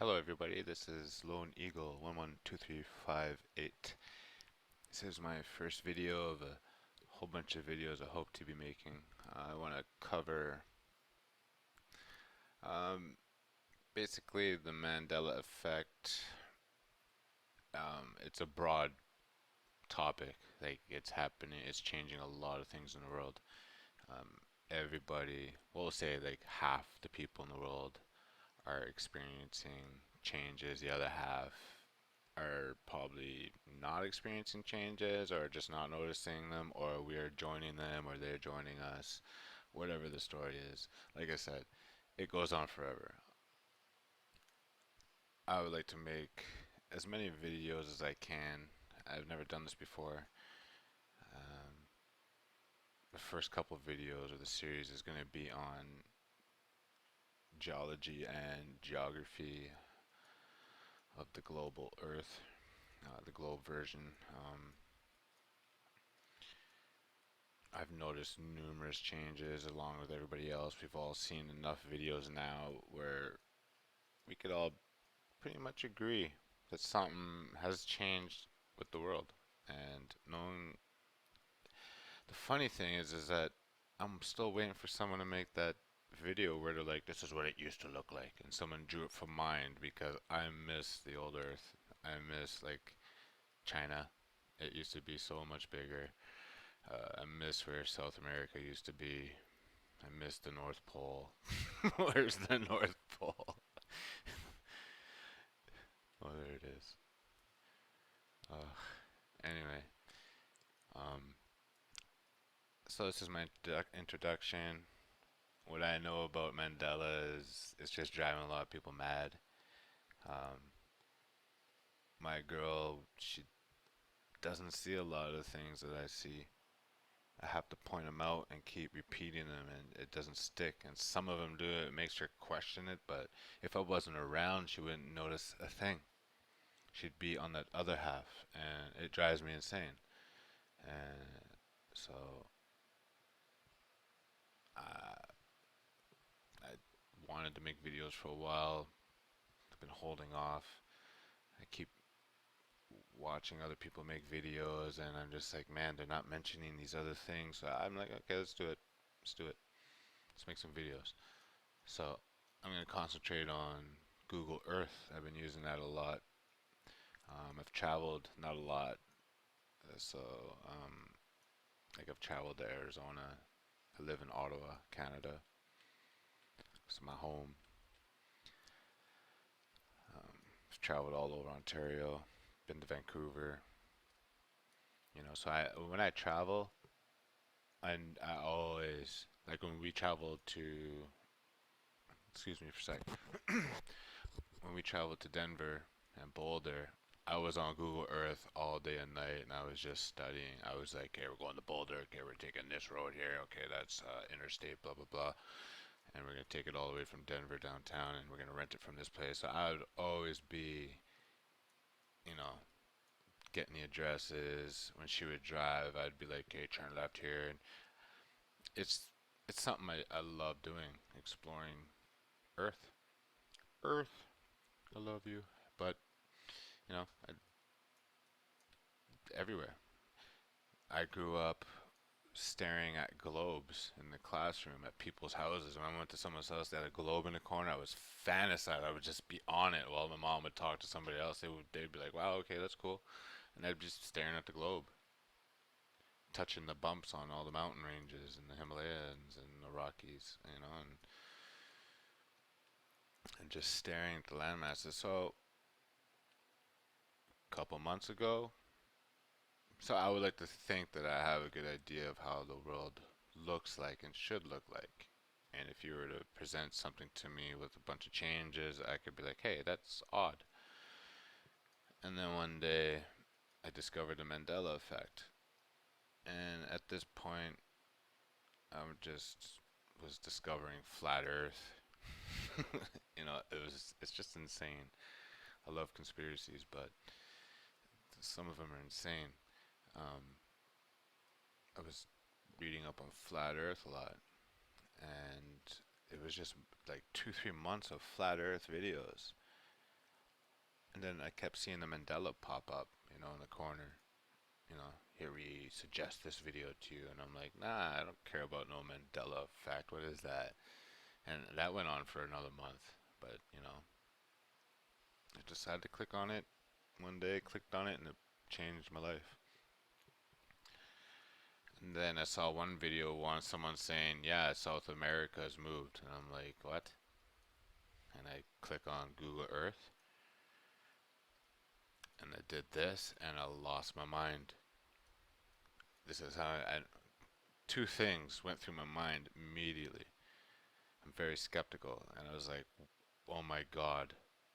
Hello everybody, this is Lone Eagle 112358. This is my first video of a whole bunch of videos I hope to be making. I want to cover um, basically the Mandela Effect. It's a broad topic, like it's happening, it's changing a lot of things in the world. Everybody, we'll say like half the people in the world are experiencing changes, the other half are probably not experiencing changes or just not noticing them, or we are joining them or they're joining us, whatever the story is. Like I said, it goes on forever. I would like to make as many videos as I can. I've never done this before. Um, the first couple of videos of the series is going to be on geology and geography of the global Earth, the globe version. I've noticed numerous changes along with everybody else. We've all seen enough videos now where we could all pretty much agree that something has changed with the world. And knowing the funny thing is that I'm still waiting for someone to make that video where they're like, this is what it used to look like, and someone drew it from mind because I miss the old Earth. I miss like China. It used to be so much bigger. I miss where South America used to be. I miss the North Pole. Where's the North Pole? Oh, there it is. Anyway, um, so this is my introduction. What I know about Mandela is it's just driving a lot of people mad. Um, my girl, she doesn't see a lot of the things that I see. I have to point them out and keep repeating them, and it doesn't stick. And some of them do it, it makes her question it, but if I wasn't around, she wouldn't notice a thing. She'd be on that other half, and it drives me insane. And so I, I wanted to make videos for a while. I've been holding off. I keep watching other people make videos, and I'm just like, man, they're not mentioning these other things. So I'm like, okay, let's do it. Let's do it. Let's make some videos. So I'm going to concentrate on Google Earth. I've been using that a lot. I've traveled, not a lot. So, like I've traveled to Arizona. I live in Ottawa, Canada. It's my home. I've traveled all over Ontario. Been to Vancouver. So when I travel, and I always like when we traveled to. Excuse me for a sec. When we traveled to Denver and Boulder, I was on Google Earth all day and night, and I was just studying. I was like, okay, we're going to Boulder. Okay, we're taking this road here. Okay, that's interstate, blah, blah, blah. And we're going to take it all the way from Denver downtown, and we're going to rent it from this place. So I would always be, you know, getting the addresses. When she would drive, I'd be like, okay, turn left here. And it's, it's something I love doing, exploring Earth. Earth, I love you. But, you know, everywhere. I grew up staring at globes in the classroom at people's houses. When I went to someone's house, they had a globe in the corner. I was fantasized. I would just be on it while my mom would talk to somebody else. They'd be like, "Wow, okay, that's cool," and I'd be just staring at the globe, touching the bumps on all the mountain ranges and the Himalayas and the Rockies, and just staring at the landmasses. So a couple months ago, so I would like to think that I have a good idea of how the world looks like and should look like. And if you were to present something to me with a bunch of changes, I could be like, hey, that's odd. And then one day, I discovered the Mandela Effect. And at this point, I just was discovering flat Earth. It's just insane. I love conspiracies, but some of them are insane. Um, I was reading up on flat Earth a lot, and it was just like 2, 3 months of flat Earth videos, And then I kept seeing the Mandela pop up, in the corner. Here we suggest this video to you, and I'm like, nah, I don't care about no Mandela Effect. What is that? And that went on for another month, but I decided to click on it one day. Clicked on it, and it changed my life. And then I saw one video on someone saying, yeah, South America has moved, and I'm like, what? And I click on Google Earth, and I did this, and I lost my mind. This is how two things went through my mind immediately. I'm very skeptical, and I was like, oh my god,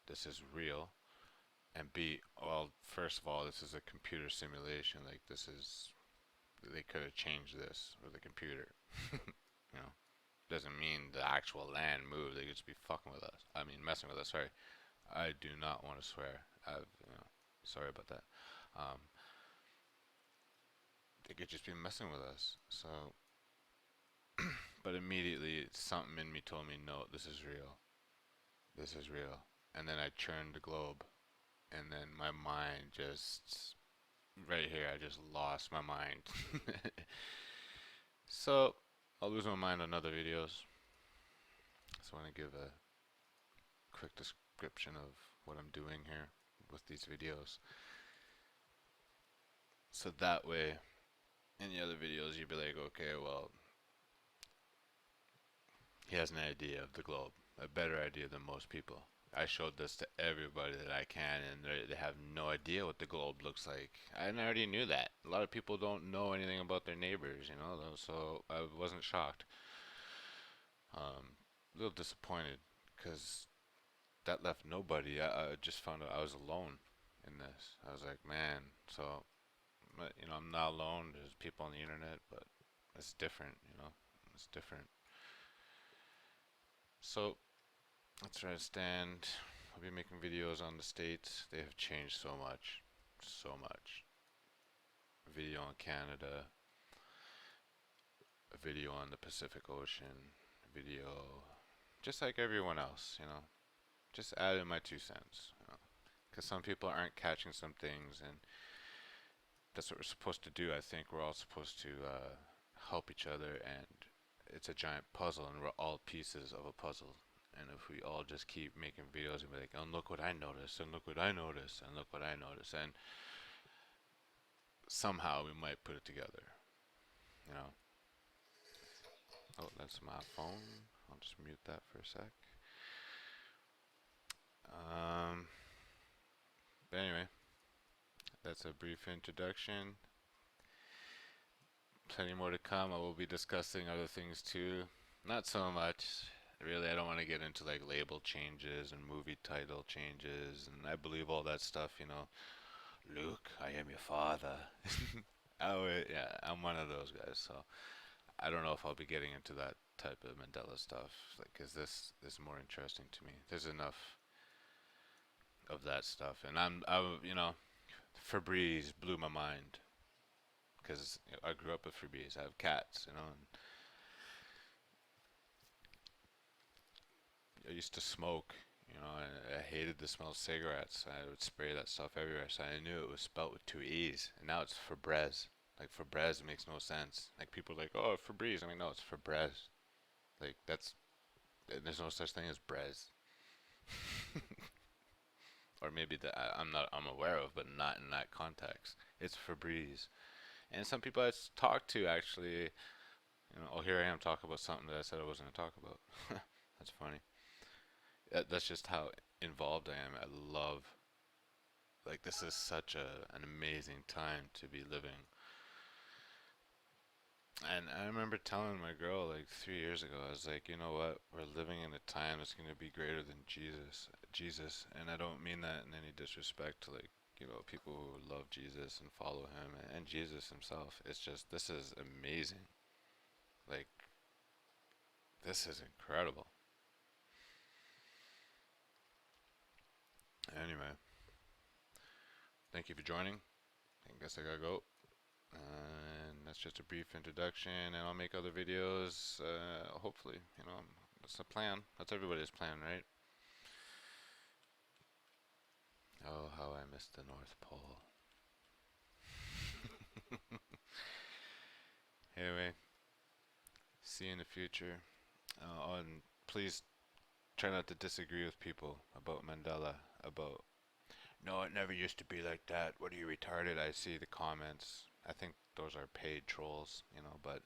this is real. And B, well, first of all, this is a computer simulation. Like, they could have changed this with a computer. you know, doesn't mean the actual land moved. They could just be fucking with us. I mean, messing with us. Sorry, I do not want to swear. Sorry about that. Um, they could just be messing with us. So, but immediately something in me told me, no, this is real. This is real. And then I turned the globe, and then my mind just, right here, I just lost my mind. So, I'll lose my mind on other videos. So I want to give a quick description of what I'm doing here with these videos. So that way, in the other videos, you'd be like, okay, well, he has an idea of the globe, a better idea than most people. I showed this to everybody that I can, and they have no idea what the globe looks like. I already knew that. A lot of people don't know anything about their neighbors, so I wasn't shocked. A little disappointed because that left nobody. I just found out I was alone in this. I was like, man, so, I'm not alone. There's people on the internet, but it's different, it's different. So, that's where I stand. I'll be making videos on the States. They have changed so much. So much. A video on Canada. A video on the Pacific Ocean. A video just like everyone else, Just adding my 2 cents, Because some people aren't catching some things, and that's what we're supposed to do. I think we're all supposed to help each other, and it's a giant puzzle, and we're all pieces of a puzzle. And if we all just keep making videos and be like, oh, look what I noticed, and look what I noticed, and look what I noticed, and somehow we might put it together, you know. Oh, that's my phone. I'll just mute that for a sec. But anyway, that's a brief introduction. Plenty more to come. I will be discussing other things too. Not so much. Really, I don't want to get into like label changes and movie title changes, and I believe all that stuff, Luke, I am your father. Oh, yeah, I'm one of those guys, so I don't know if I'll be getting into that type of Mandela stuff. Like, is this more interesting to me? There's enough of that stuff, and Febreze blew my mind because I grew up with Febreze. I have cats, and I used to smoke. I hated the smell of cigarettes. I would spray that stuff everywhere, so I knew it was spelt with 2 E's, and now it's Febreze. Like, Febreze makes no sense. Like, people are like, oh, Febreze. I mean, no, it's Febreze. Like, there's no such thing as Brez. Or maybe that I'm aware of, but not in that context. It's Febreze. And some people I talk to actually, oh, here I am talking about something that I said I wasn't going to talk about. That's funny. That's just how involved I am. I love, like, this is such an amazing time to be living. And I remember telling my girl like 3 years ago, I was like, you know what? We're living in a time that's going to be greater than Jesus, and I don't mean that in any disrespect to like, people who love Jesus and follow him and Jesus himself. It's just, this is amazing. Like, this is incredible. Anyway, thank you for joining. I guess I gotta go. And that's just a brief introduction, and I'll make other videos, hopefully, that's the plan. That's everybody's plan, right? how I missed the North Pole. Anyway, see you in the future. And please try not to disagree with people about Mandela. About, no, it never used to be like that. What are you, retarded? I see the comments. I think those are paid trolls, but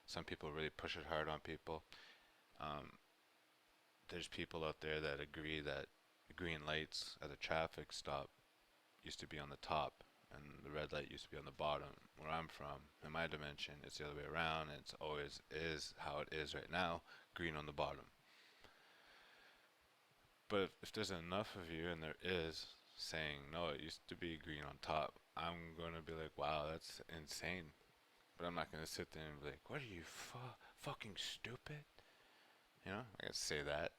some people really push it hard on people. Um, there's people out there that agree that green lights at a traffic stop used to be on the top and the red light used to be on the bottom. Where I'm from, in my dimension, it's the other way around, and it's always is how it is right now, green on the bottom. But if there's enough of you, and there is, saying, no, it used to be green on top, I'm going to be like, wow, that's insane. But I'm not going to sit there and be like, what are you, fucking stupid? I can say that.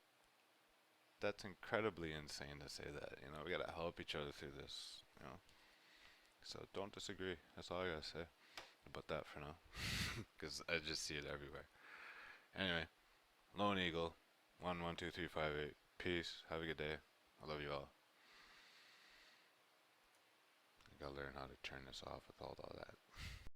That's incredibly insane to say that. We gotta help each other through this. So don't disagree. That's all I gotta say about that for now. Because I just see it everywhere. Anyway, Lone Eagle, 112358. Peace. Have a good day. I love you all. I gotta learn how to turn this off with all that.